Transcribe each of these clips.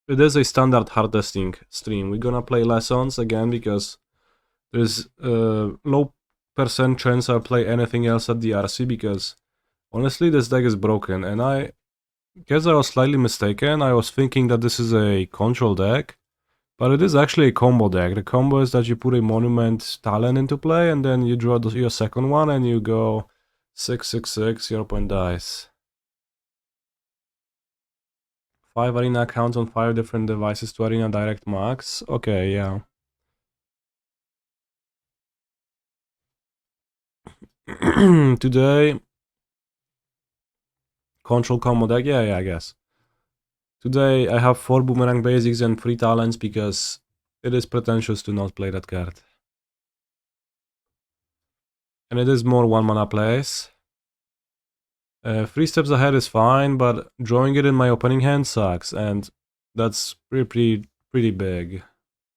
it is a standard hard testing stream. We're gonna play lessons again because there's a low percent chance I'll play anything else at the RC because honestly this deck is broken, and I guess I was slightly mistaken. I was thinking that this is a control deck, but it is actually a combo deck. The combo is that you put a Monument Talent into play and then you draw your second one and you go 6/6/6, 0 dice. 5 arena accounts on 5 different devices to arena direct max. Okay, yeah. Today, control combo deck, yeah, I guess. Today I have 4 Boomerang Basics and 3 Talents because it is pretentious to not play that card. And it is more 1 mana plays. 3 steps ahead is fine, but drawing it in my opening hand sucks, and that's pretty big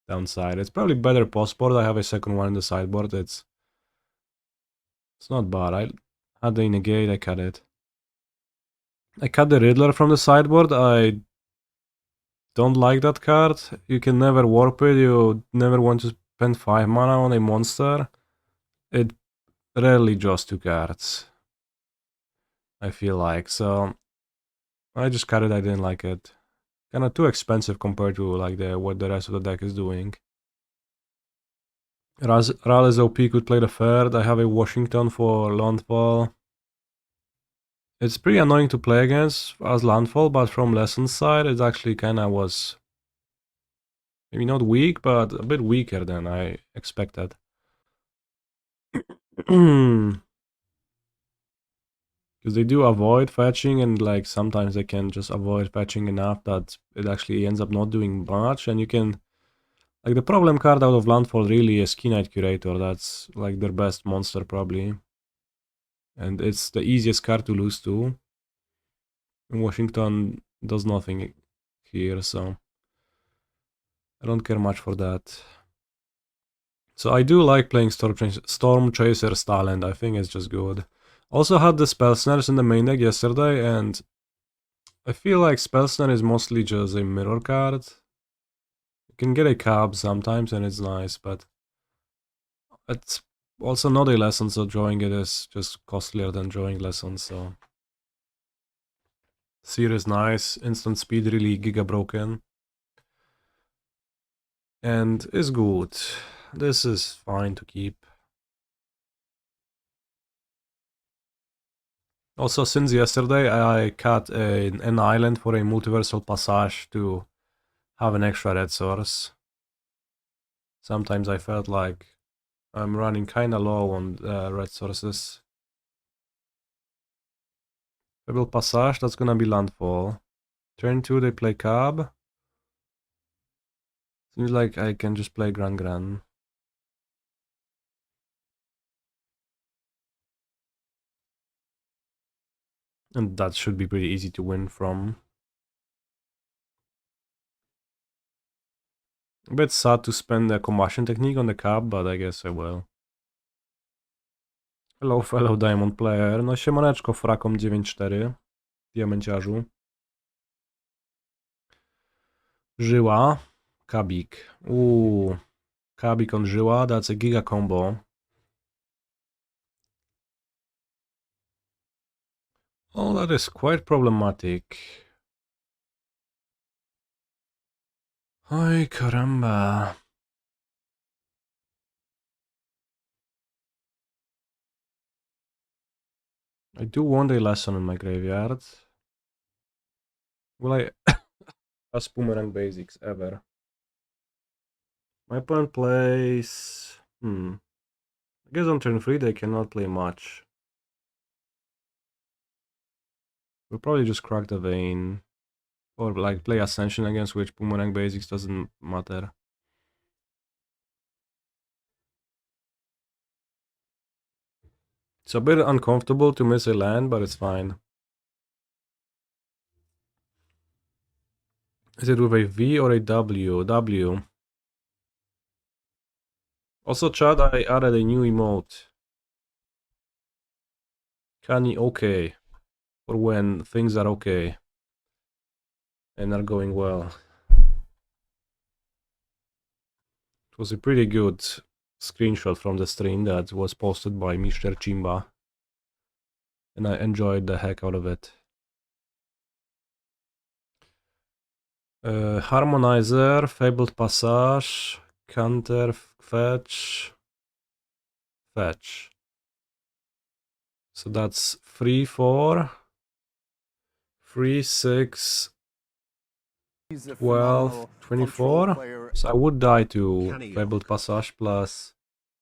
downside. It's probably better postboard. I have a second one in the sideboard. It's not bad. I had the Negate, I cut it. I cut the Riddler from the sideboard. I don't like that card. You can never warp it. You never want to spend 5 mana on a monster. It rarely draws 2 cards, I feel like. So I just cut it. I didn't like it. Kind of too expensive compared to like what the rest of the deck is doing. Ral is OP, could play the third. I have a Washington for landfall. It's pretty annoying to play against as landfall, but from Lesson's side, it actually kind of was maybe not weak, but a bit weaker than I expected. Because they do avoid fetching, and like sometimes they can just avoid fetching enough that it actually ends up not doing much, and you can... Like the problem card out of landfall really is Keynight Curator. That's like their best monster probably. And it's the easiest card to lose to. And Washington does nothing here, so I don't care much for that. So I do like playing Stormchaser's Talent. I think it's just good. Also had the Spell Snares in the main deck yesterday, and I feel like Spell Snare is mostly just a mirror card. You can get a cab sometimes and it's nice, but it's also not a lesson, so drawing it is just costlier than drawing lessons, so... Sear is nice, instant speed really giga broken. And is good. This is fine to keep. Also, since yesterday I cut an island for a multiversal passage to have an extra red source. Sometimes I felt like I'm running kinda low on red sources. Pebble Passage, that's gonna be landfall. Turn 2 they play Cab. Seems like I can just play Gran-Gran. And that should be pretty easy to win from. A bit sad to spend the Combustion Technique on the Cab, but I guess I will. Hello fellow Diamond Player. No siemaneczko Frakom 94. Diamenciarzu. Żyła. Kabik. Kabik on Żyła. That's a giga combo. Oh, that is quite problematic. Ay, caramba. I do want a lesson in my graveyard. Will I cast Boomerang Basics ever? My opponent plays... I guess on turn 3 they cannot play much. We'll probably just crack the vein. Or like play Ascension, against which Boomerang Basics doesn't matter. It's a bit uncomfortable to miss a land, but it's fine. Is it with a V or a W? W. Also, chat, I added a new emote. Kani okay. For when things are okay. And are going well. It was a pretty good screenshot from the stream that was posted by Mr. Chimba. And I enjoyed the heck out of it. Harmonizer, Fabled Passage, Counter, Fetch, Fetch. So that's 3, 4, 3, 6, 12, 24. So I would die to Fabled Passage plus...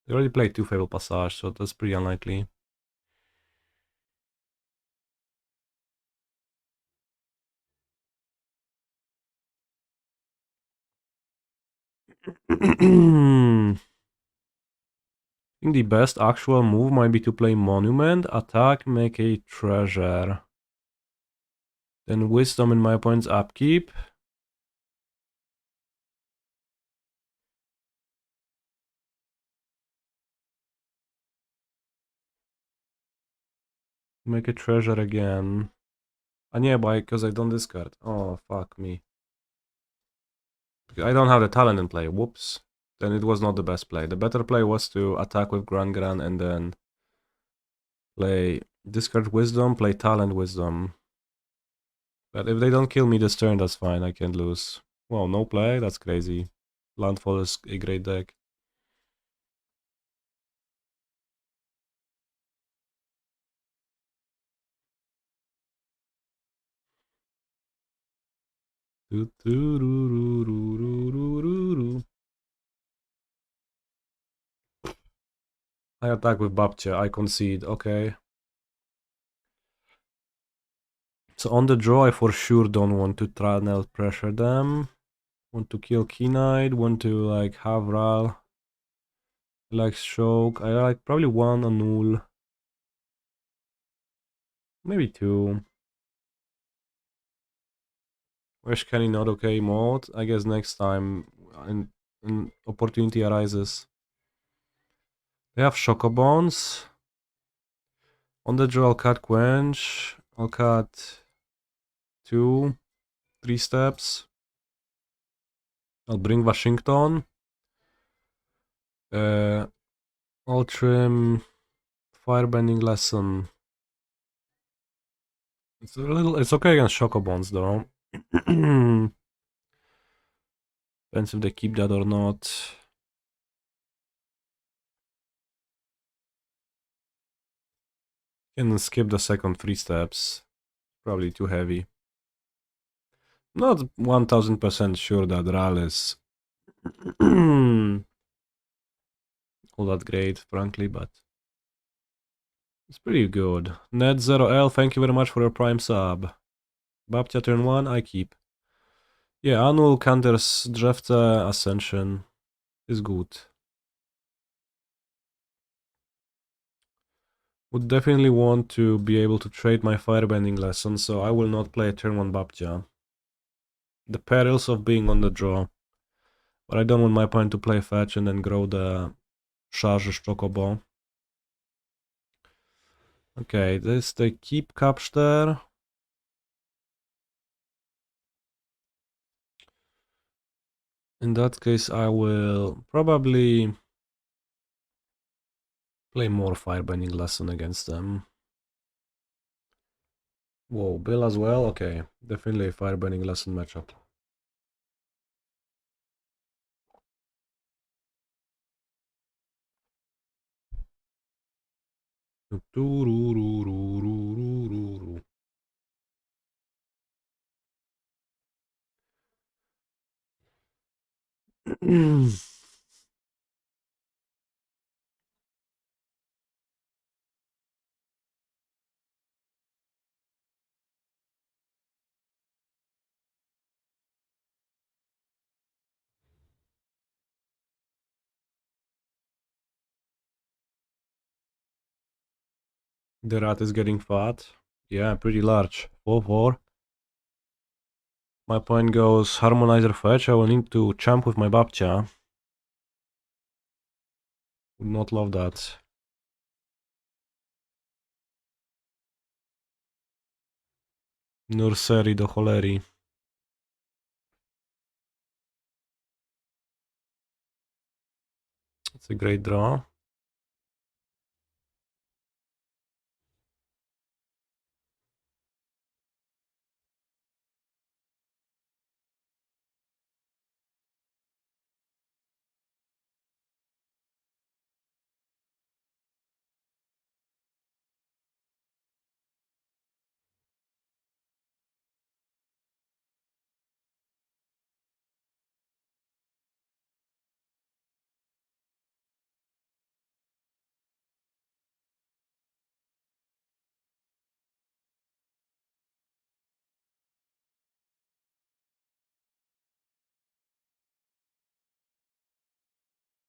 I already played 2 Fabled Passage, so that's pretty unlikely. I think the best actual move might be to play Monument, attack, make a treasure. Then Wisdom in my opponent's upkeep. Make a treasure again. And yeah, because I don't discard. Oh, fuck me. I don't have the talent in play. Whoops. Then it was not the best play. The better play was to attack with Gran-Gran and then play discard Wisdom, play talent Wisdom. But if they don't kill me this turn, that's fine. I can lose. Well, no play? That's crazy. Landfall is a great deck. I attack with Babcia, I concede, okay. So on the draw I for sure don't want to Tranel pressure them. Want to kill Keynight, want to like have Ral. I like Stroke, I like probably 1 Annul. Maybe 2. Where's Kenny not okay mode? I guess next time an opportunity arises. They have Chocobones. On the draw I'll cut Quench. I'll cut 2, 3 steps. I'll bring Washington. I'll trim Firebending Lesson. It's okay against Chocobons though. Depends if they keep that or not. Can skip the second 3 steps. Probably too heavy. Not 1000% sure that Ral is all that great, frankly, but it's pretty good. Net0L, thank you very much for your prime sub. Babcia turn 1, I keep. Yeah, Annul counters Drefte, Ascension is good. Would definitely want to be able to trade my Firebending Lesson, so I will not play turn 1 Babcia. The perils of being on the draw. But I don't want my opponent to play fetch and then grow the Charge Chocobo. Okay, this they keep Kapster. In that case I will probably play more Firebending Lesson against them. Whoa, Bill as well? Okay, definitely a Firebending Lesson matchup. The rat is getting fat. Yeah, pretty large. 4-4. My point goes Harmonizer Fetch. I will need to champ with my Babcia. Would not love that. Nursery do cholery. It's a great draw.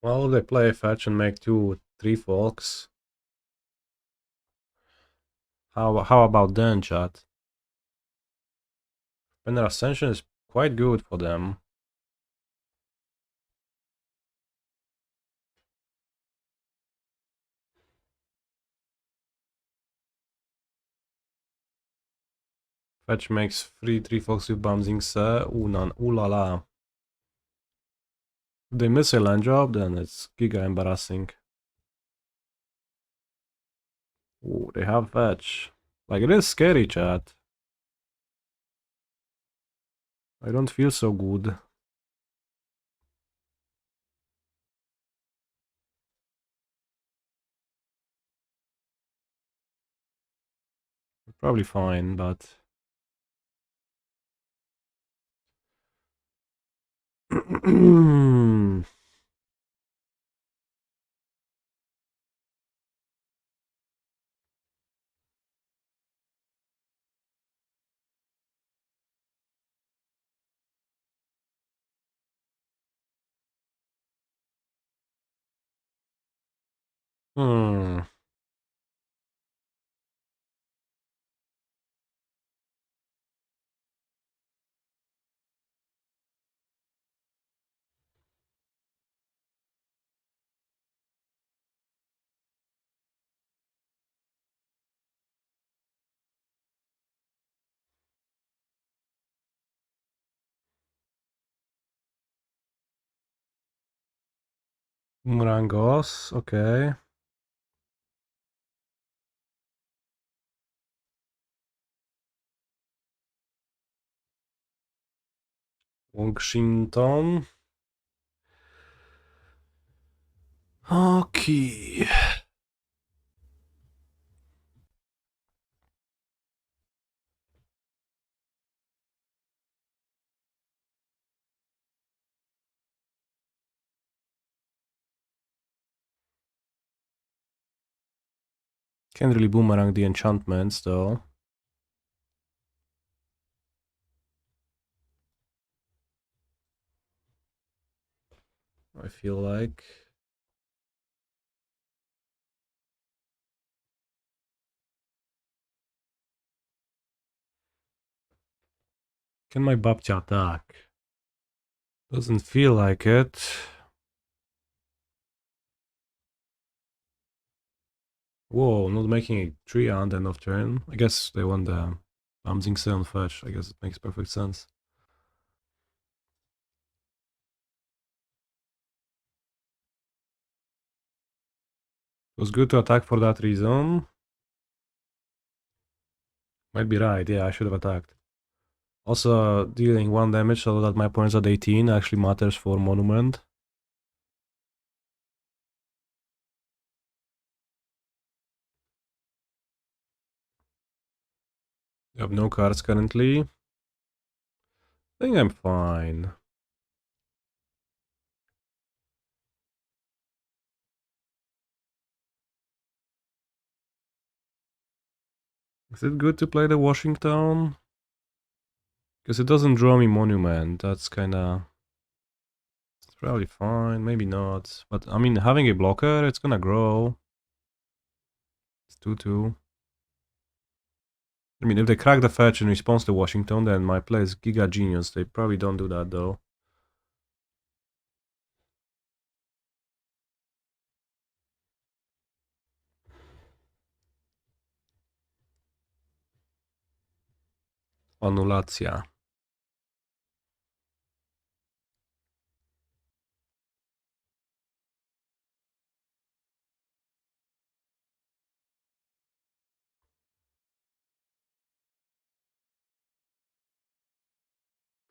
Well, they play a fetch and make 2-3 folks. How about then, chat? When their Ascension is quite good for them. Fetch makes 3 folks with Bouncing Sear. Ooh la la. If they miss a land drop, then it's giga embarrassing. Ooh, they have fetch. Like, it is scary, chat. I don't feel so good. Probably fine, but... Hmm. Boomerang goes, okay. Washington. Okay. Can't really boomerang the enchantments though. I feel like. Can my Babcha attack? Doesn't feel like it. Whoa, not making a 3 on end of turn. I guess they want the Bouncing Sear on fetch. I guess it makes perfect sense. It was good to attack for that reason. Might be right, yeah, I should have attacked. Also, dealing 1 damage so that my points at 18 actually matters for Monument. I have no cards currently. I think I'm fine. Is it good to play the Washington? Because it doesn't draw me Monument. That's kinda... It's probably fine, maybe not. But I mean, having a blocker, it's gonna grow. It's 2-2. I mean, if they crack the fetch in response to Washington, then my play is giga genius. They probably don't do that though. Annulacja.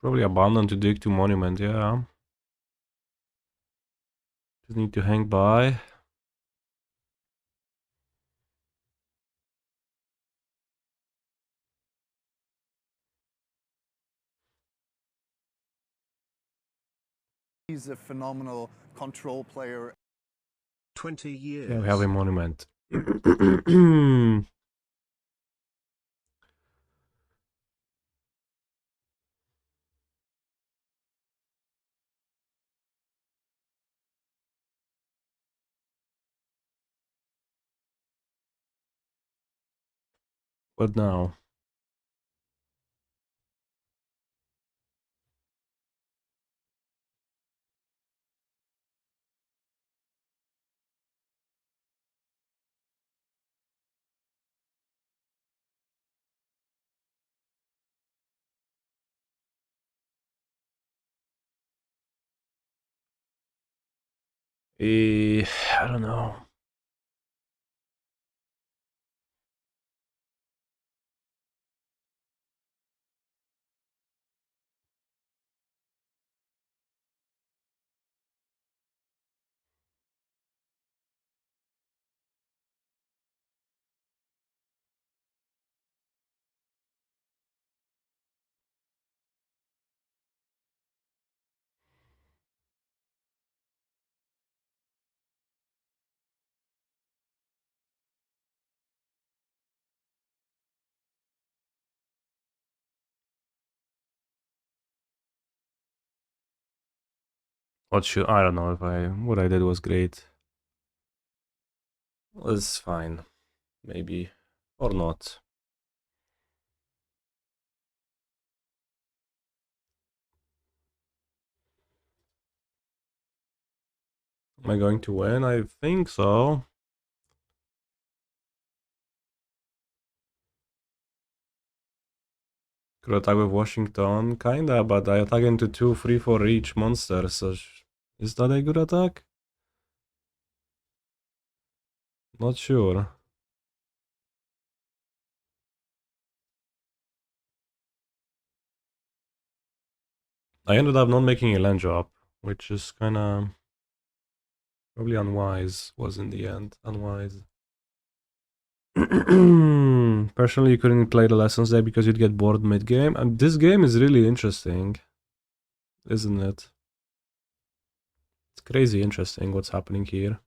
Probably abandon to dig to monument, yeah. Just need to hang by. He's a phenomenal control player. 20 years. Yeah, we have a monument. What now? I don't know. I don't know if what I did was great. It's fine. Maybe. Or not. Am I going to win? I think so. Could attack with Washington, kinda, but I attack into 2, 3 for each monster, so is that a good attack? Not sure. I ended up not making a land drop, which is kinda probably unwise, was in the end, unwise. Personally, you couldn't play the lessons there because you'd get bored mid-game, and this game is really interesting, isn't it? It's crazy interesting what's happening here.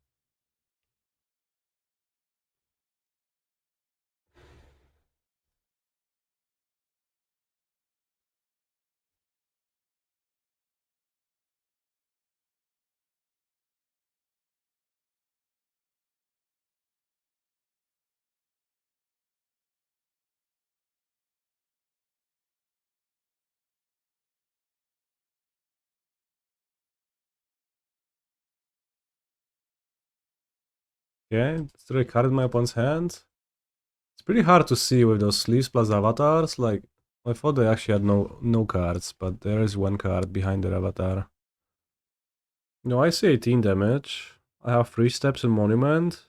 Yeah, it's really card in my opponent's hand. It's pretty hard to see with those sleeves plus avatars. Like, I thought they actually had no cards, but there is one card behind their avatar. No, I see 18 damage. I have 3 steps in Monument.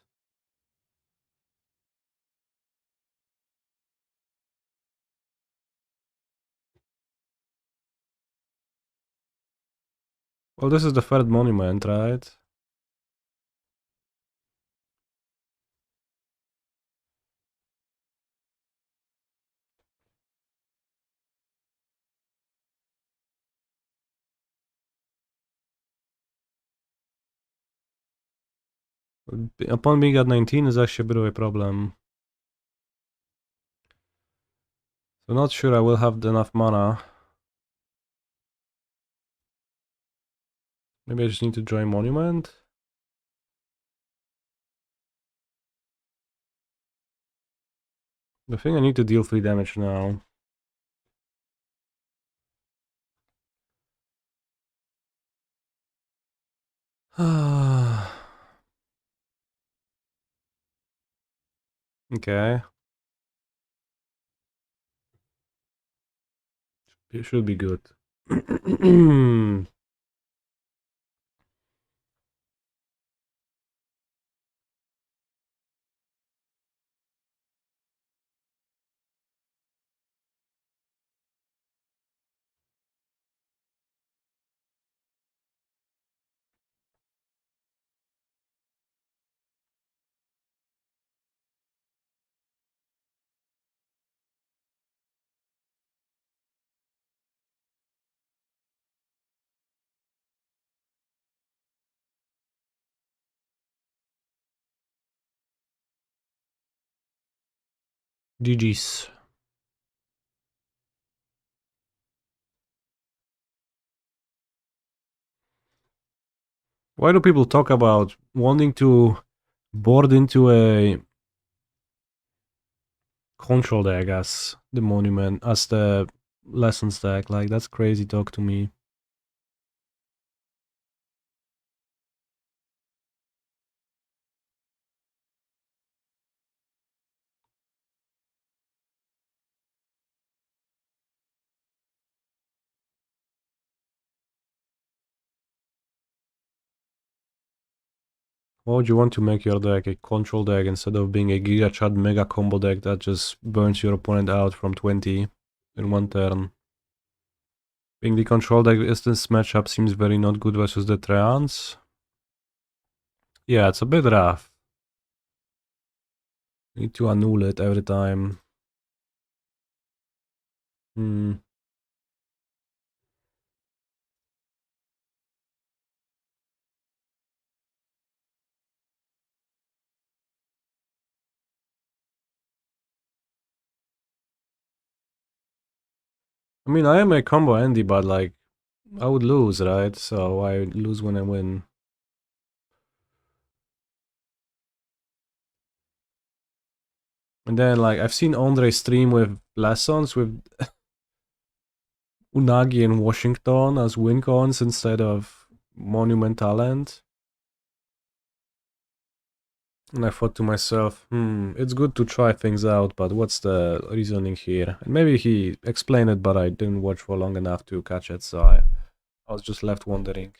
Well, this is the third Monument, right? Upon being at 19 is actually a bit of a problem. So not sure I will have enough mana. Maybe I just need to join Monument. I think I need to deal 3 damage now. Okay. It should be good. GG's. Why do people talk about wanting to board into a control deck as the monument, as the lesson stack? Like, that's crazy talk to me. Why would you want to make your deck a control deck instead of being a Giga Chad mega combo deck that just burns your opponent out from 20 in one turn? Being the control deck, this matchup seems very not good versus the Treants. Yeah, it's a bit rough. Need to annul it every time. I mean, I am a combo Andy, but like, I would lose, right? So I lose when I win. And then, like, I've seen Andre stream with lessons with Unagi and Washington as win cons instead of Monument Talent. And I thought to myself, it's good to try things out, but what's the reasoning here? And maybe he explained it, but I didn't watch for long enough to catch it, so I was just left wondering.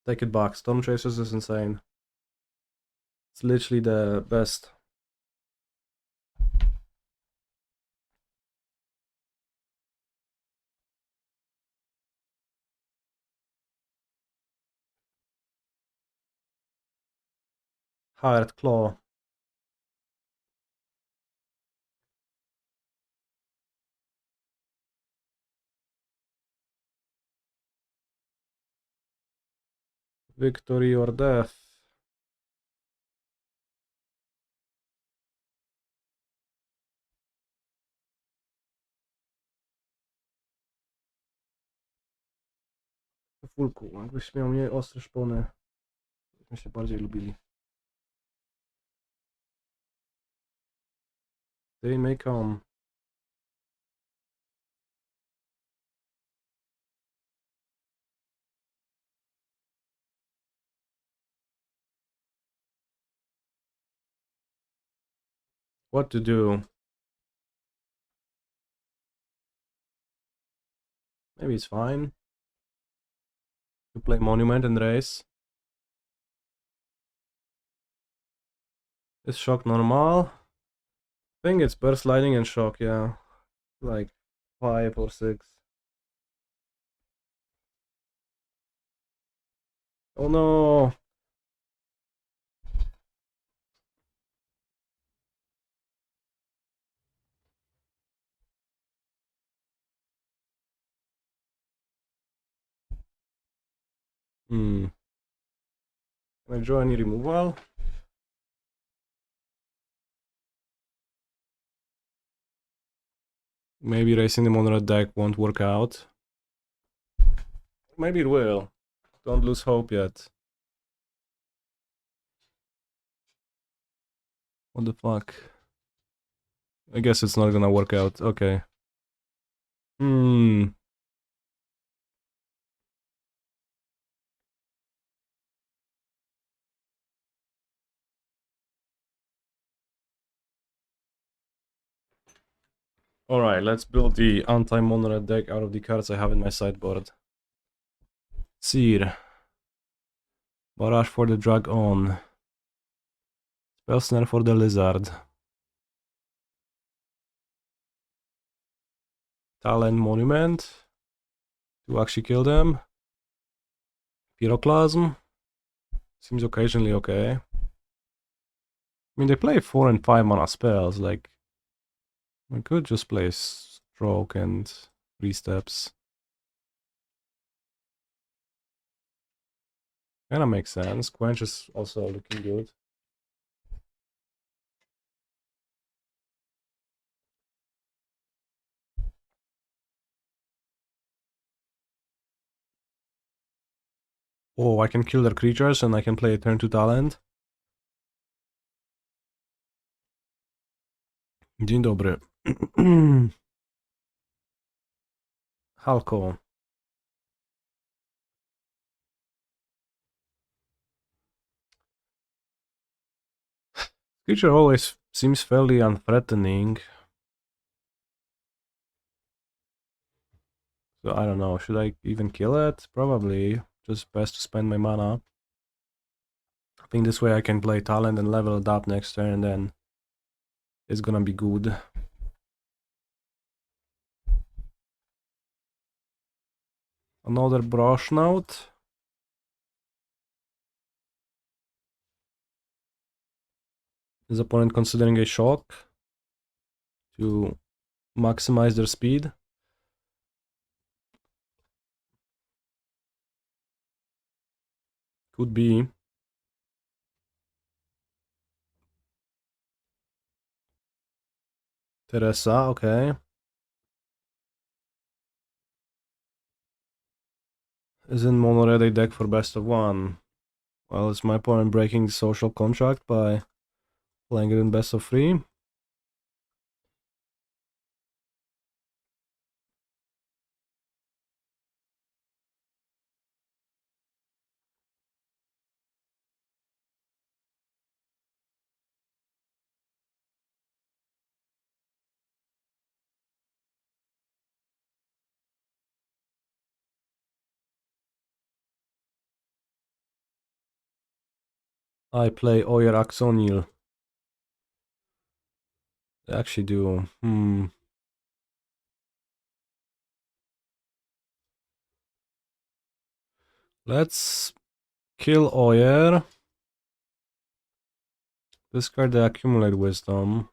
Take it back, Stormchasers is insane. It's literally the best. Hired Claw. Victory or death. Fulku, jakbyś miał mniej ostre szpony, byśmy się bardziej lubili. They may come. What to do? Maybe it's fine to play Monument and race. Is shock normal? I think it's burst lightning and shock, yeah. Like 5 or 6. Oh no! Can I draw any removal? Maybe racing the mono deck won't work out. Maybe it will. Don't lose hope yet. What the fuck? I guess it's not gonna work out. Okay. Alright, let's build the anti-mono deck out of the cards I have in my sideboard. Sear. Barrage for the Dragon. Spell Snare for the Lizard. Talent Monument. To actually kill them. Pyroclasm. Seems occasionally okay. I mean, they play 4 and 5 mana spells, like... I could just play Stroke and 3 steps. Kinda makes sense. Quench is also looking good. Oh, I can kill their creatures and I can play a turn 2 talent. Dzień dobry. Halko. Creature always seems fairly unthreatening. So I don't know, should I even kill it? Probably. Just best to spend my mana. I think this way I can play talent and level it up next turn and then it's gonna be good. Another brush note. Is opponent considering a shock to maximize their speed? Could be. Teresa, okay. Isn't mono red a deck for best of one? Well, is my opponent breaking the social contract by playing it in best of three? I play Oyer Axonil. They actually do. Let's kill Oyer. Discard the Accumulate Wisdom.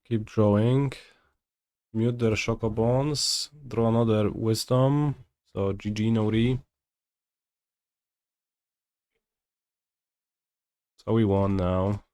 Keep drawing. Mute their Bones. Draw another Wisdom. So GG, no re. So we won now.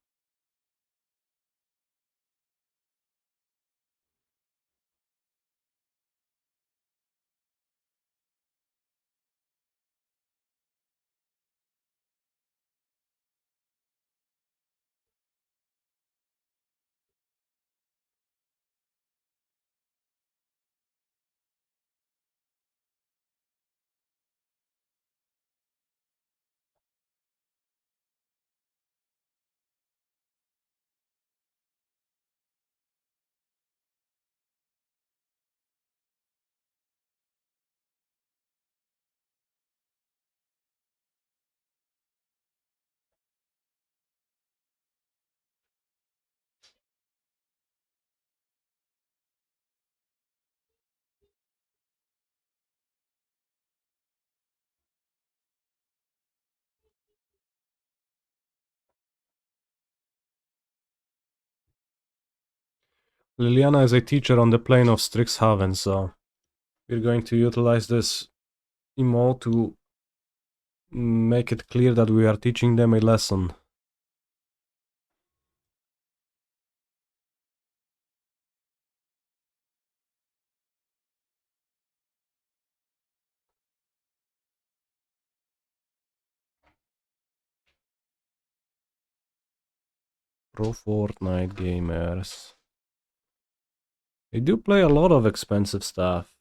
Liliana is a teacher on the plane of Strixhaven, so we're going to utilize this emote to make it clear that we are teaching them a lesson. Pro Fortnite gamers. They do play a lot of expensive stuff.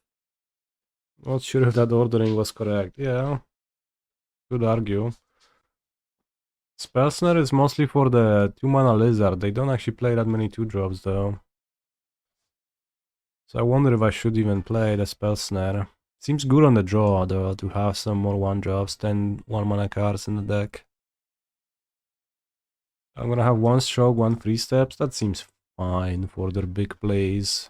Not sure if that ordering was correct. Yeah, could argue. Spell Snare is mostly for the 2-mana lizard. They don't actually play that many 2-drops though. So I wonder if I should even play the Spell Snare. Seems good on the draw though, to have some more 1-drops than 1-mana cards in the deck. I'm gonna have 1 stroke, 1 free steps. That seems fine for their big plays.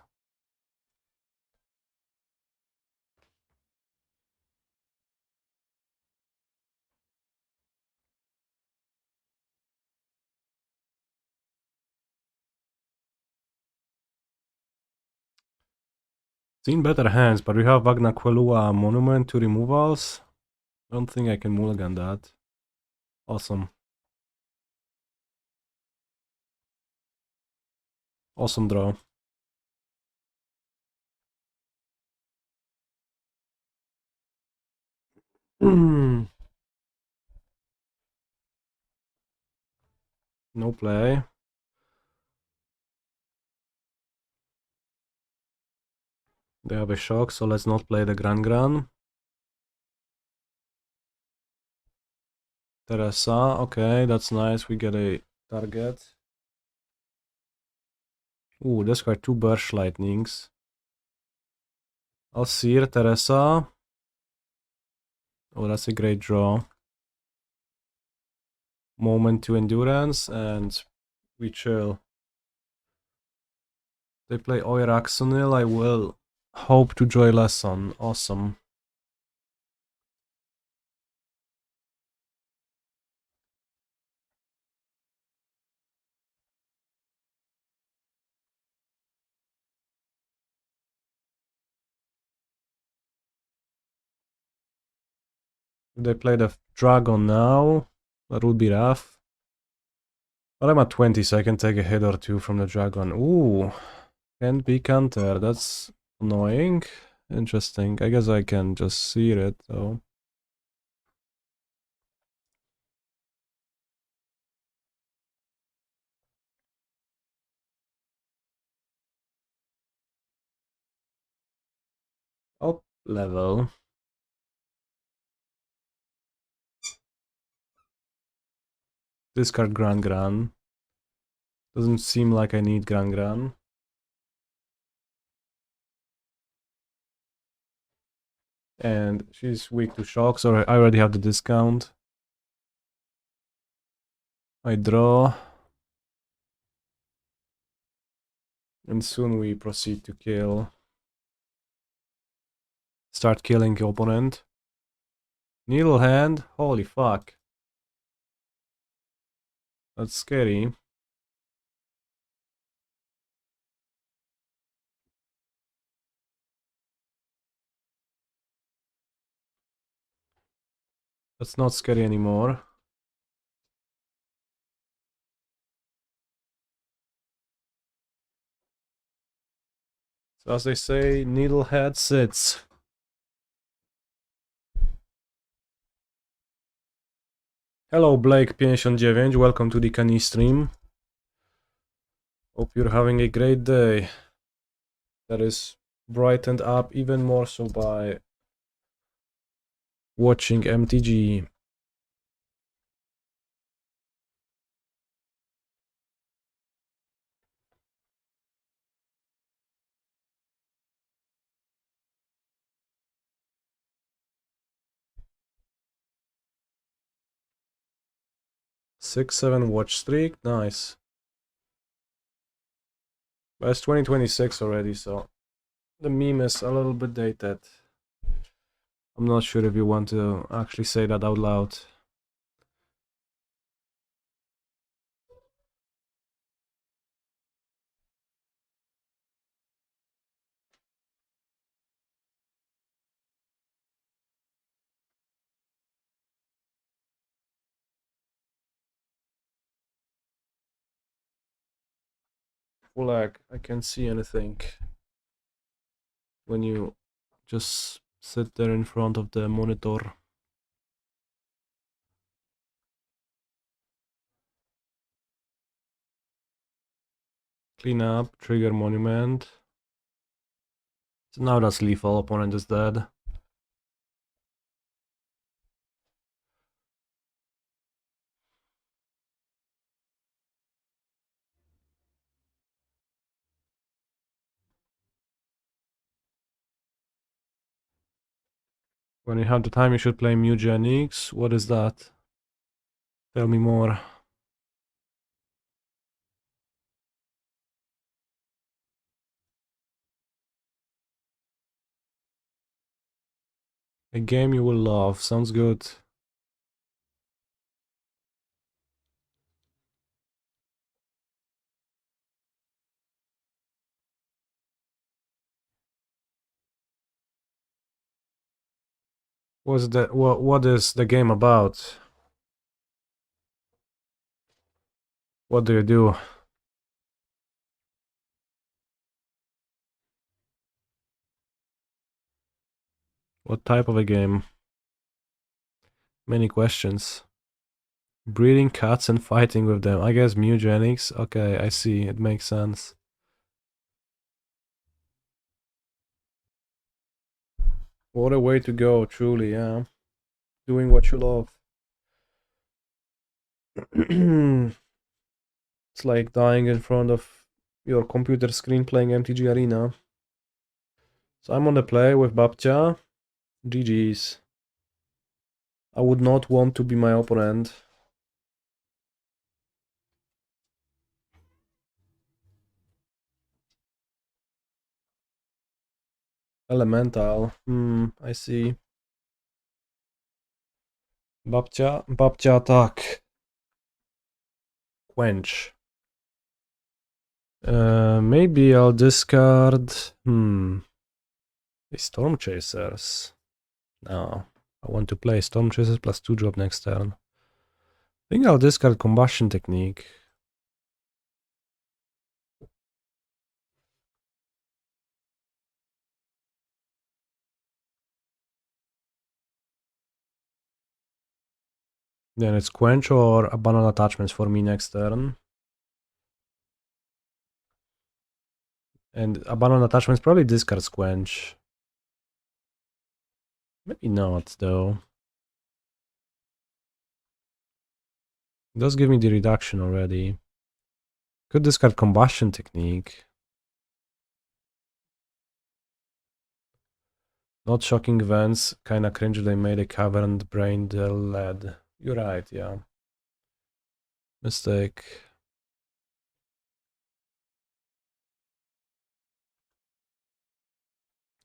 Seen better hands, but we have Agna Qel'a Monument to removals. Don't think I can mulligan that. Awesome. Awesome draw. No play. They have a shock, so let's not play the Gran-Gran. Teresa, okay, that's nice. We get a target. Ooh, this got 2 Burst Lightnings. I'll Sear Teresa. Oh, that's a great draw. Moment to Endurance, and we chill. They play Oiraxonil, I will hope to Joy Lesson. Awesome. If they play the Dragon now, that would be rough. But I'm at 20, so I can take a hit or two from the Dragon. Ooh, can't be counter. That's annoying. Interesting. I guess I can just Sear it, though. Up level. Discard Gran-Gran. Doesn't seem like I need Gran-Gran. And she's weak to shock, so I already have the discount. I draw. And soon we proceed to kill. Start killing opponent. Needle hand? Holy fuck. That's scary. That's not scary anymore. So as they say, Needlehead sits. Hello Blake 59, welcome to the Kani stream. Hope you're having a great day. That is brightened up even more so by watching MTG. Six, 7 watch streak, nice. But it's 2026 already, so the meme is a little bit dated. I'm not sure if you want to actually say that out loud. Full lag, I can't see anything when you just sit there in front of the monitor. Clean up, trigger monument. So now that's lethal, opponent is dead. When you have the time, you should play Mugenics. What is that? Tell me more. A game you will love. Sounds good. What is the game about? What do you do? What type of a game? Many questions. Breeding cats and fighting with them. I guess Mugenics. Okay, I see. It makes sense. What a way to go, truly, yeah. Doing what you love. It's like dying in front of your computer screen playing MTG Arena. So I'm on the play with Babcha. GG's. I would not want to be my opponent. Elemental. I see. Babcha attack. Quench. Maybe I'll discard. The Stormchasers. No, I want to play Stormchasers plus 2 drop next turn. I think I'll discard Combustion Technique. Then it's Quench or Abandon Attachments for me next turn. And Abandon Attachments probably discards Quench. Maybe not, though. It does give me the reduction already. Could discard Combustion Technique. Not Shocking Events. Kinda cringe they made a Caverned Brain lead. You're right, yeah. Mistake.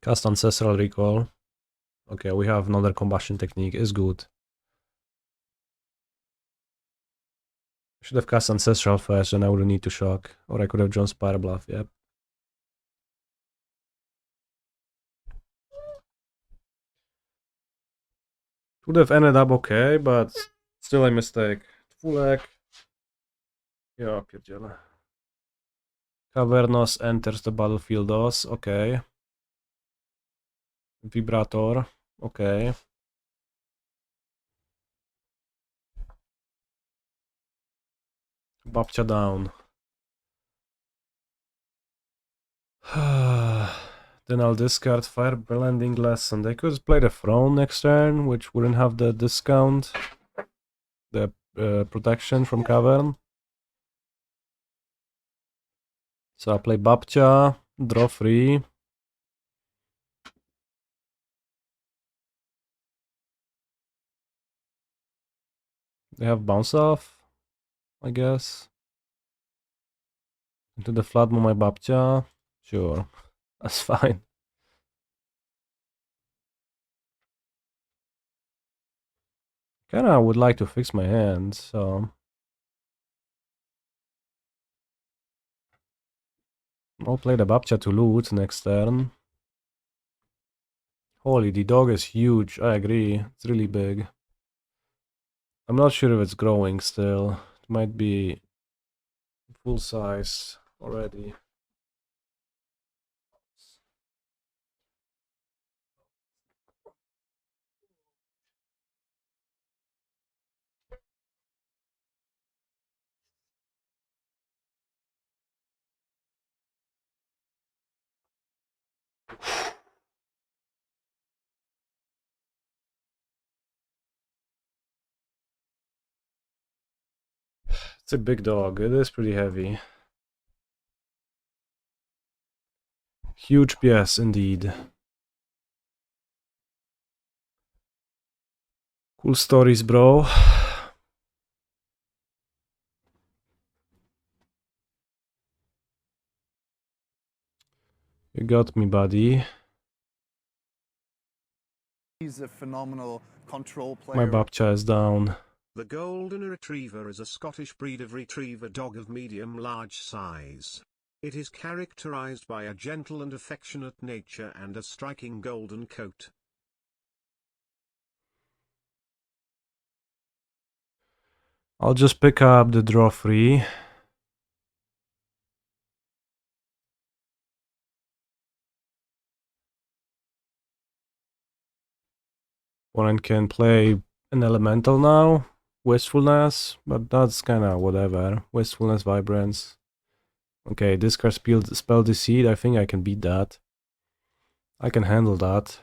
Cast Ancestral Recall. Okay, we have another Combustion Technique. Is good. Should have cast Ancestral first, and I wouldn't need to shock. Or I could have drawn Spirebluff, yep. Would have ended up okay, but still a mistake. Fulek. Ja, pierdziele. Cavernos enters the battlefield DOS, okay. Vibrator, okay. Babcia down. Then I'll discard Firebending Lesson. They could play the Throne next turn, which wouldn't have the discount. The protection from Cavern. So I'll play Babcia, draw 3. They have bounce off, I guess. Into the Flood my Babcia. Sure, that's fine. Kinda would like to fix my hand, so I'll play the Babcia to loot next turn. Holy, the dog is huge, I agree, it's really big. I'm not sure if it's growing still. It might be full size already. It's a big dog, it is pretty heavy. Huge PS indeed. Cool stories, bro. You got me, buddy. He's a phenomenal control My player. Babcia is down. The Golden Retriever is a Scottish breed of retriever dog of medium-large size. It is characterized by a gentle and affectionate nature and a striking golden coat. I'll just pick up the draw 3. One can play an elemental now. Wistfulness, but that's kinda whatever. Wistfulness, Vibrance. Okay, discard spell Deceit. I think I can beat that. I can handle that.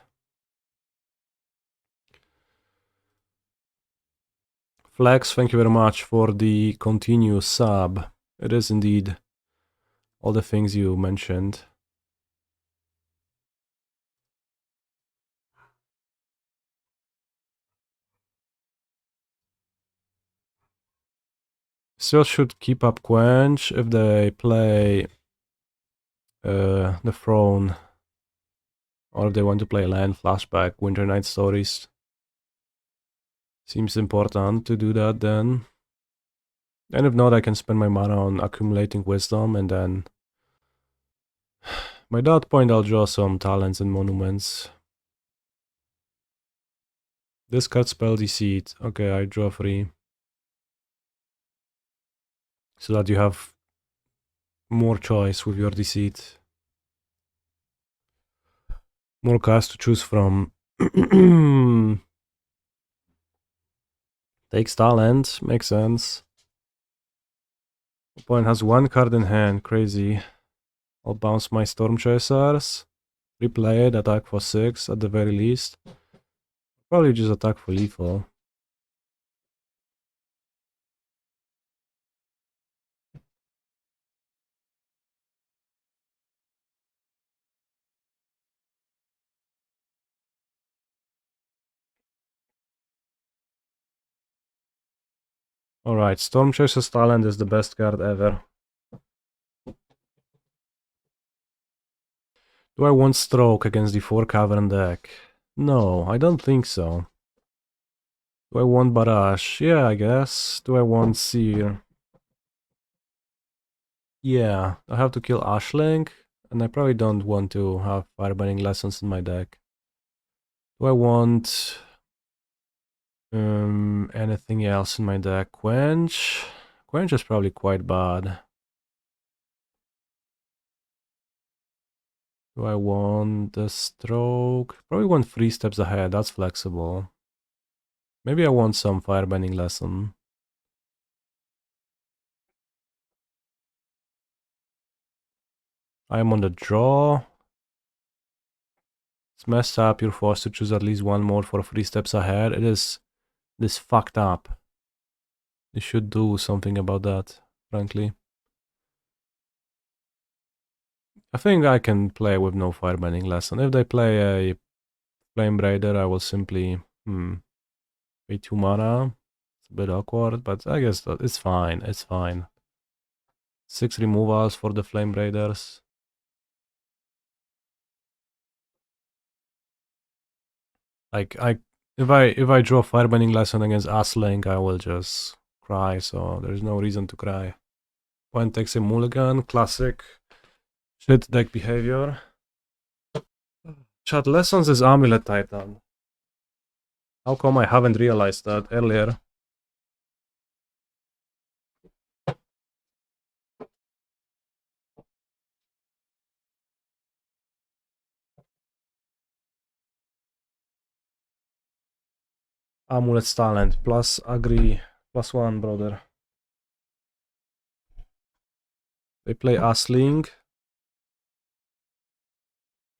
Flex, thank you very much for the continuous sub. It is indeed all the things you mentioned. Still should keep up Quench if they play the Throne. Or if they want to play land, Flashback, Winter Night Stories. Seems important to do that then. And if not, I can spend my mana on accumulating wisdom, and then by that point I'll draw some talents and monuments. Discard spell Deceit. Okay, I draw 3. So that you have more choice with your Deceit. More cards to choose from. Takes talent, makes sense. Opponent has 1 card in hand, crazy. I'll bounce my Stormchasers. Replay it, attack for 6 at the very least. Probably just attack for lethal. Alright, Stormchaser's talent is the best card ever. Do I want Stroke against the 4 Cavern deck? No, I don't think so. Do I want Barrage? Yeah, I guess. Do I want Sear? Yeah, I have to kill Ashling, and I probably don't want to have Firebending Lessons in my deck. Do I want anything else in my deck? Quench? Quench is probably quite bad. Do I want the Stroke? Probably want 3 steps ahead, that's flexible. Maybe I want some Firebending Lesson. I'm on the draw. It's messed up, you're forced to choose at least one more for 3 steps ahead. It is this fucked up. You should do something about that, frankly. I think I can play with no Firebending Lesson. If they play a Flame Raider, I will simply pay 2 mana. It's a bit awkward, but I guess that it's fine. It's fine. 6 removals for the Flame Raiders. Like if I draw Firebending Lesson against Asling, I will just cry. So there's no reason to cry. One takes a mulligan, classic shit deck behavior. Chat, Lessons is Amulet Titan. How come I haven't realized that earlier? Amulet's talent, plus agree, +1, brother. They play Asling.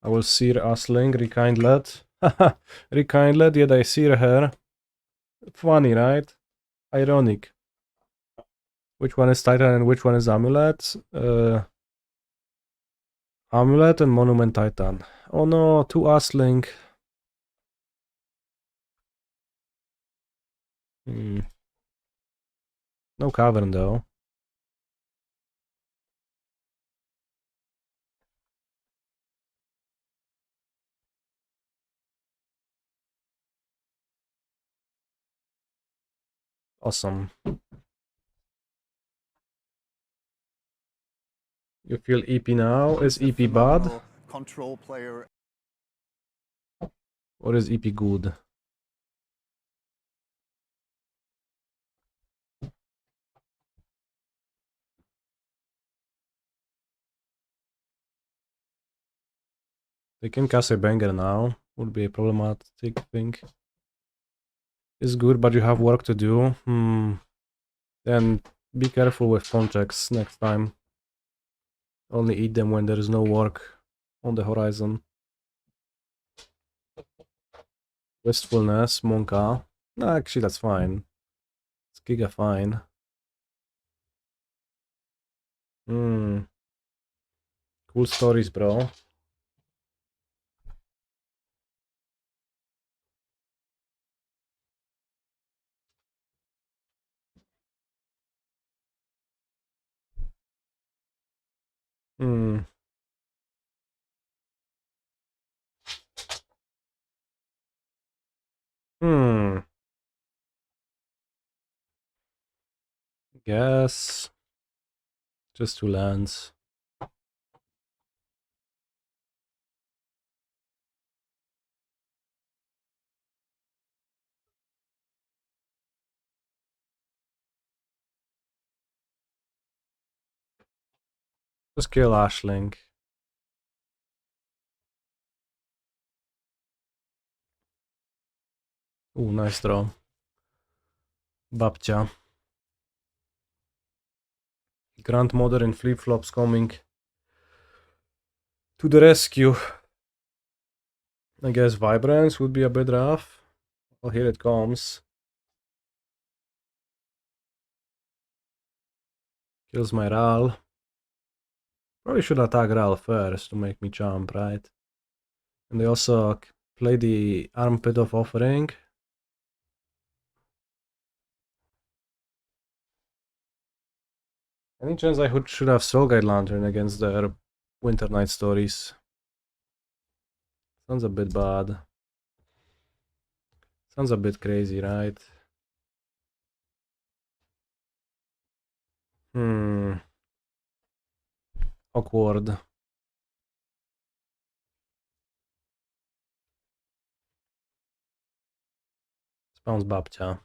I will Sear Asling, Rekindled. Haha, Rekindled, yet I Sear her. Funny, right? Ironic. Which one is Titan and which one is Amulet? Amulet and Monument Titan. Oh no, 2 Asling. No Cavern though. Awesome. You feel EP now? Is EP bad? Control player. Or is EP good? They can cast a banger now. Would be a problematic thing. is good, but you have work to do. Then be careful with pawn checks next time. Only eat them when there is no work on the horizon. Wistfulness, Monka. No, actually that's fine. It's giga fine. Cool stories, bro. Hmm. Guess. Just 2 lands. Just kill Ashling. Ooh, nice draw. Babcia. Grandmother in flip-flops coming to the rescue. I guess Vibrance would be a bit rough. Oh, here it comes. Kills my Ral. Probably should attack Ral first to make me jump, right? And they also play the Armpit of Offering. Any chance I should have Soulguide Lantern against their Winter Night Stories? Sounds a bit bad. Sounds a bit crazy, right? Awkward. Spawns Babcia.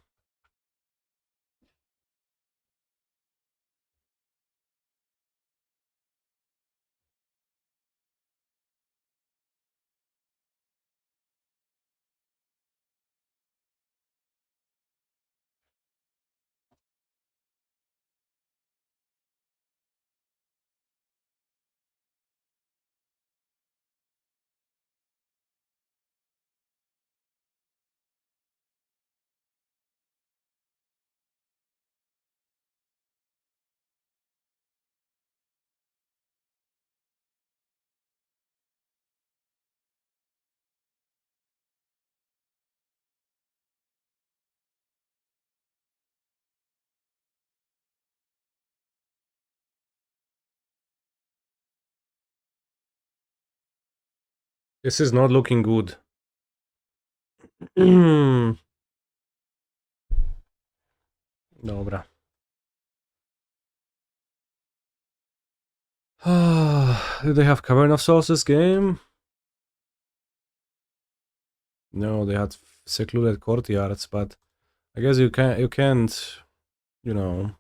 This is not looking good. Dobra. Do they have Cavern of Souls this game? No, they had Secluded Courtyards, but I guess you can't, you know,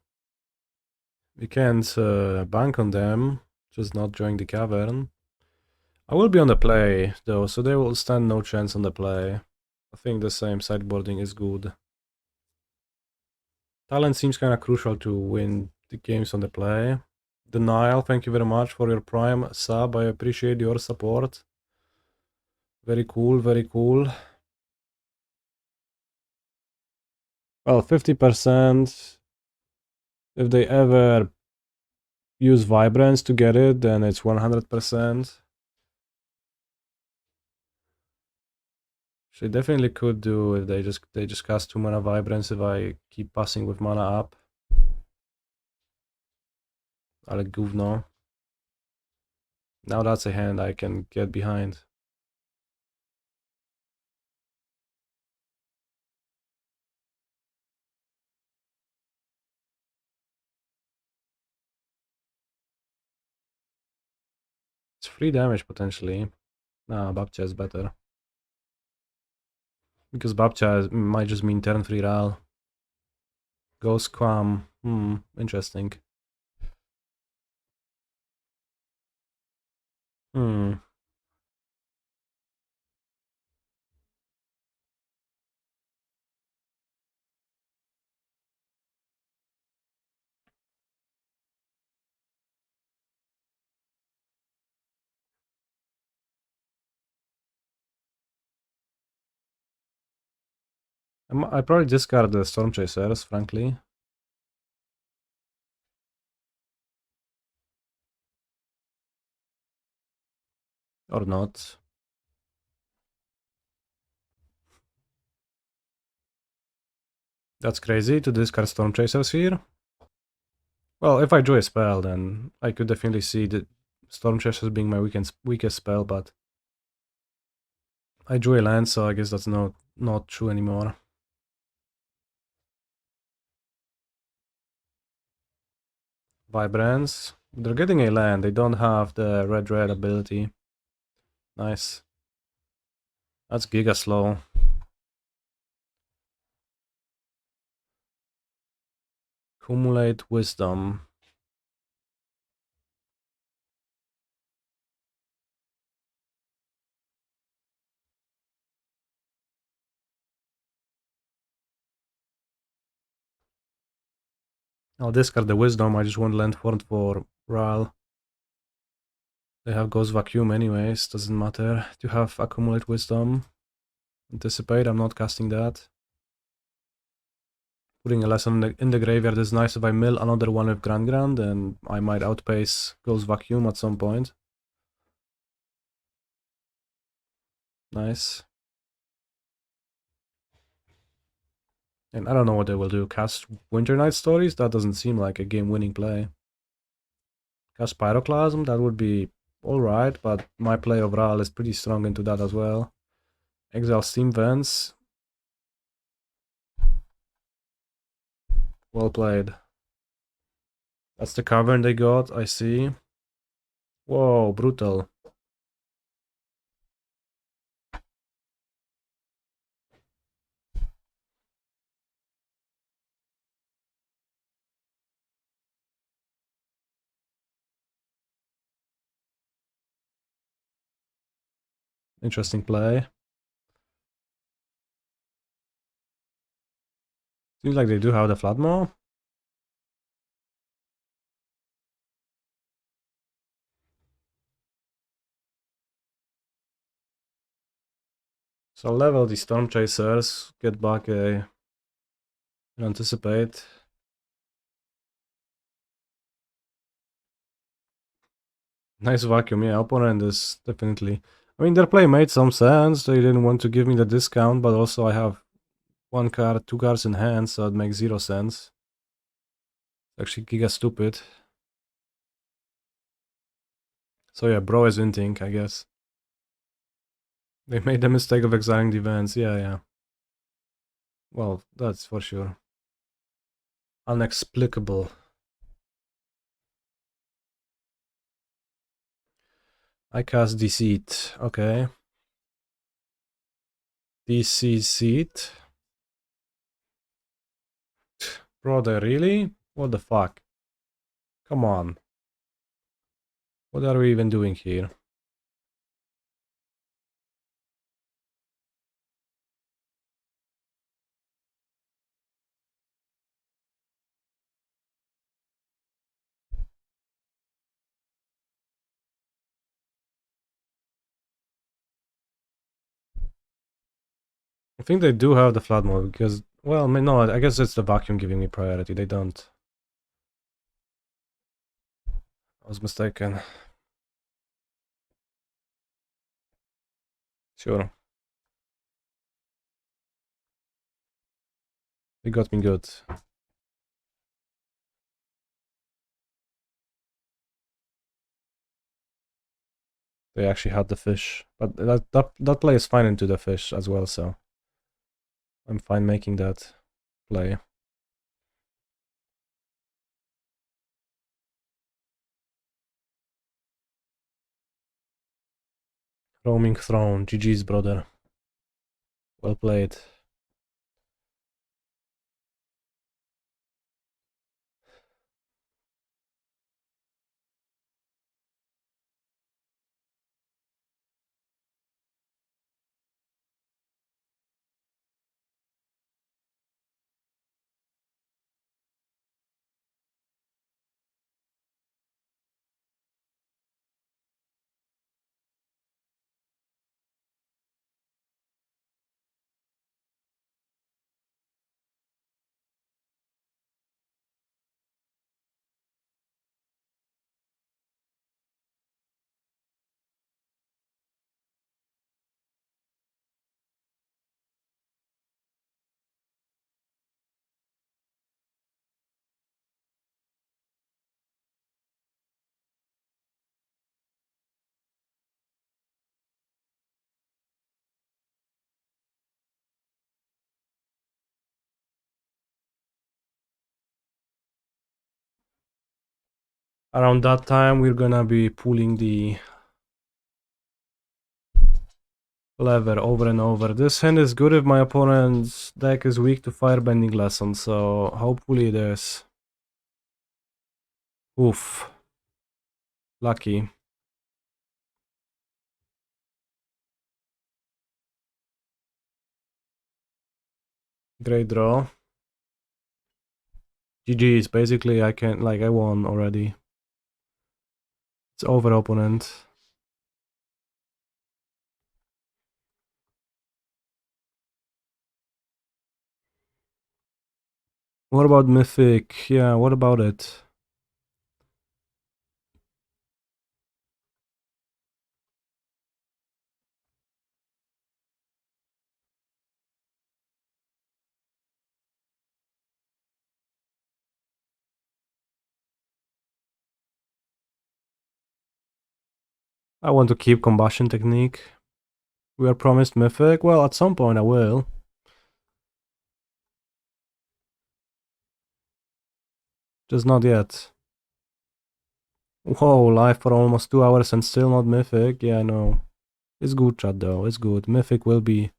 you can't bank on them. Just not join the cavern. I will be on the play though, so they will stand no chance on the play. I think the same sideboarding is good. Talent seems kind of crucial to win the games on the play. Denial, thank you very much for your Prime sub. I appreciate your support. Very cool, very cool. Well, 50%. If they ever use Vibrance to get it, then it's 100%. She definitely could do if they just cast 2 mana Vibrance if I keep passing with mana up. Ale gówno. Now that's a hand I can get behind. It's 3 damage potentially. Nah, Babcia is better. Because Babcia might just mean turn 3 Ral. Ghost Quam. Interesting. I probably discard the Stormchasers, frankly. Or not. That's crazy to discard Stormchasers here. Well, if I drew a spell, then I could definitely see the Stormchasers being my weakest spell, but I drew a land, so I guess that's not true anymore. Vibrance. They're getting a land, they don't have the red ability. Nice. That's giga slow. Accumulate Wisdom. I'll discard the Wisdom, I just want land for Ral. They have Ghost Vacuum anyways, doesn't matter to have Accumulate Wisdom. Anticipate, I'm not casting that. Putting a lesson in the graveyard is nice. If I mill another one with Gran-Gran, then I might outpace Ghost Vacuum at some point. Nice. And I don't know what they will do. Cast Winter Night Stories? That doesn't seem like a game-winning play. Cast Pyroclasm? That would be alright, but my play of Ral is pretty strong into that as well. Exile Steam Vents. Well played. That's the cavern they got, I see. Whoa, brutal. Interesting play. Seems like they do have the Flatmaw. So I'll level the Stormchasers, get back a Anticipate. Nice vacuum, yeah, opponent is definitely... I mean, their play made some sense, they didn't want to give me the discount, but also I have one card, two cards in hand, so it makes 0 sense. Actually giga stupid. So yeah, bro is inting, I guess. They made the mistake of exiling the events, yeah. Well, that's for sure. Unexplicable. I cast Deceit, okay. Deceit. Brother, really? What the fuck? Come on. What are we even doing here? I think they do have the flood mode because, well, no, I guess it's the vacuum giving me priority. They don't. I was mistaken. Sure. They got me good. They actually had the fish. But that play is fine into the fish as well, so I'm fine making that play. Roaming Throne, GG's brother. Well played. Around that time, we're gonna be pulling the lever over and over. This hand is good if my opponent's deck is weak to Firebending Lesson, so hopefully it is. Oof. Lucky. Great draw. GG's, basically I can't, like, I won already. It's over, opponent. What about Mythic? Yeah, what about it? I want to keep Combustion Technique. We are promised Mythic. Well, at some point I will. Just not yet. Whoa, live for almost 2 hours and still not Mythic. Yeah, I know. It's good, chat, though. It's good. Mythic will be...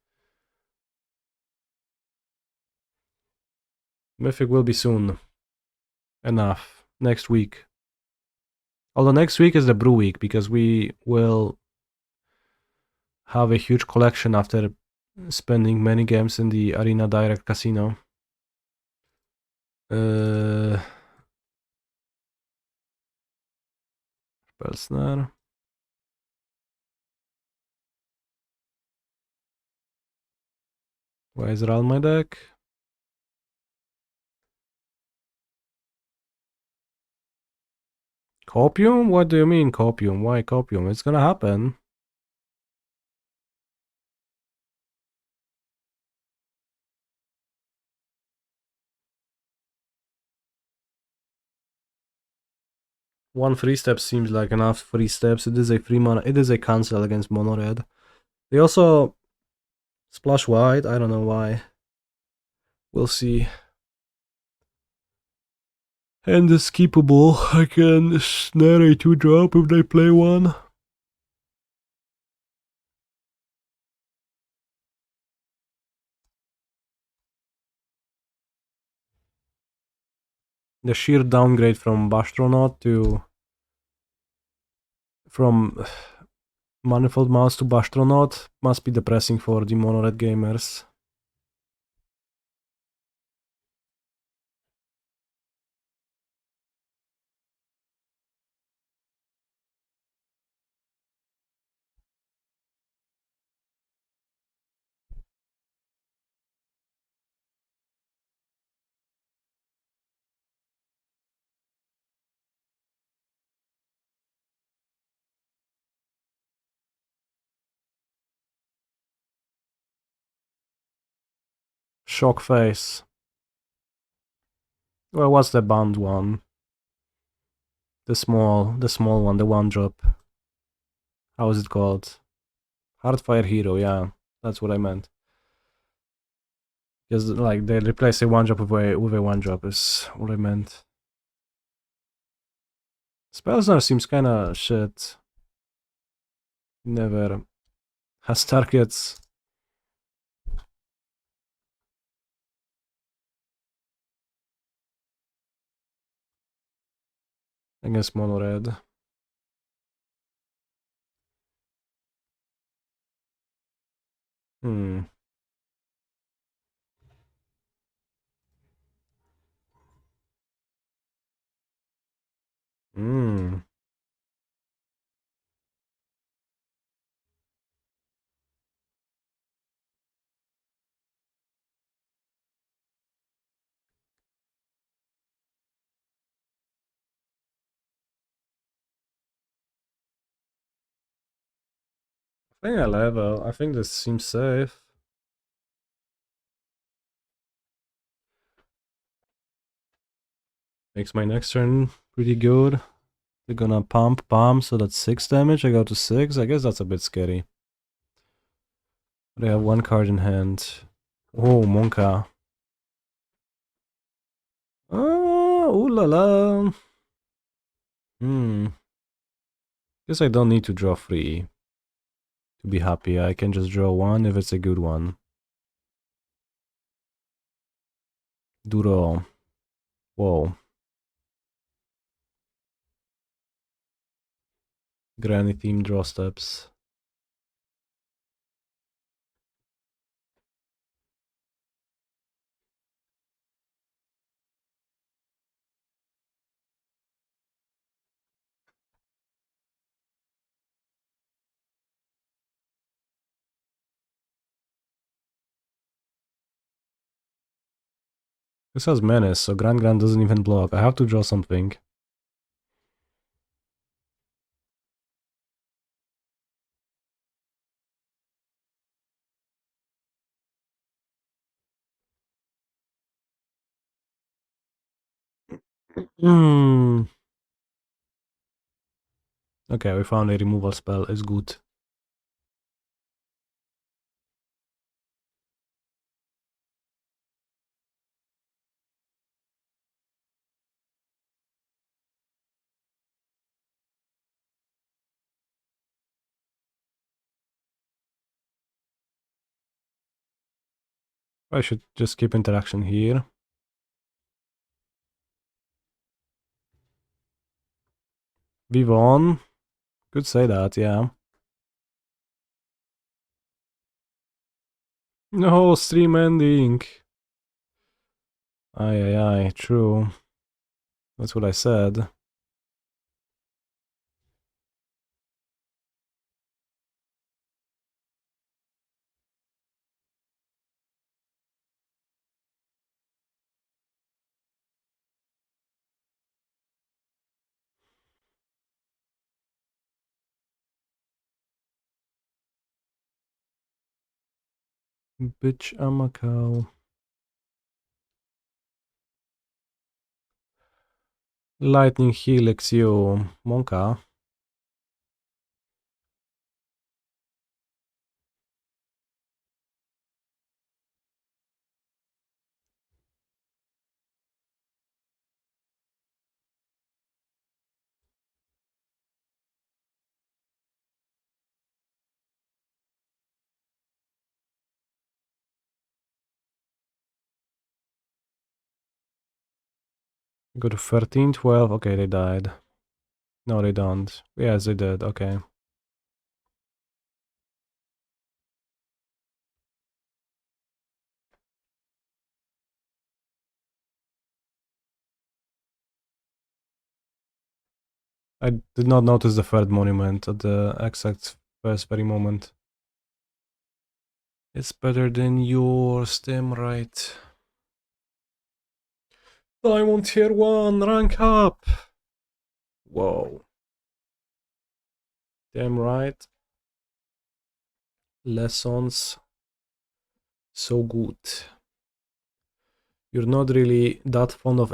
Mythic will be soon. Enough. Next week. Although next week is the brew week, because we will have a huge collection after spending many games in the Arena Direct Casino. Spell Snare. Why is it on my deck? Copium? What do you mean copium? Why copium? It's gonna happen. One free step seems like enough free steps. It is a free mana. It is a cancel against mono red. They also splash white. I don't know why. We'll see. And is keepable. I can snare a 2-drop if they play one. The sheer downgrade from Bastronaut to... From Manifold Mouse to Bastronaut must be depressing for the mono red gamers. Shock face. Well, what's the banned one? The small one, the 1-drop. How is it called? Heartfire Hero, yeah. That's what I meant. Because, like, they replace a 1-drop with a 1-drop is what I meant. Spell Snare seems kinda shit. Never has targets. Against mono red. Hmm. Hmm. I think I level. I think this seems safe. Makes my next turn pretty good. They're gonna pump bomb, so that's 6 damage. I go to 6. I guess that's a bit scary. But I have 1 card in hand. Oh, Monka. Oh, ooh la la. Guess I don't need to draw 3 to be happy. I can just draw 1 if it's a good one. Duro. Whoa. Granny theme draw steps. This has menace, so Gran-Gran doesn't even block. I have to draw something. Okay, we found a removal spell. It's good. I should just keep interaction here. We won. Could say that, yeah. No, stream ending. Aye, true. That's what I said. Bitch, I'm a cow. Lightning Helix, you Monka. Go to 13, 12. Okay, they died. No, they don't. Yes, they did. Okay. I did not notice the third monument at the exact first very moment. It's better than yours, damn right. Diamond tier 1, rank up! Whoa. Damn right. Lessons. So good. You're not really that fond of...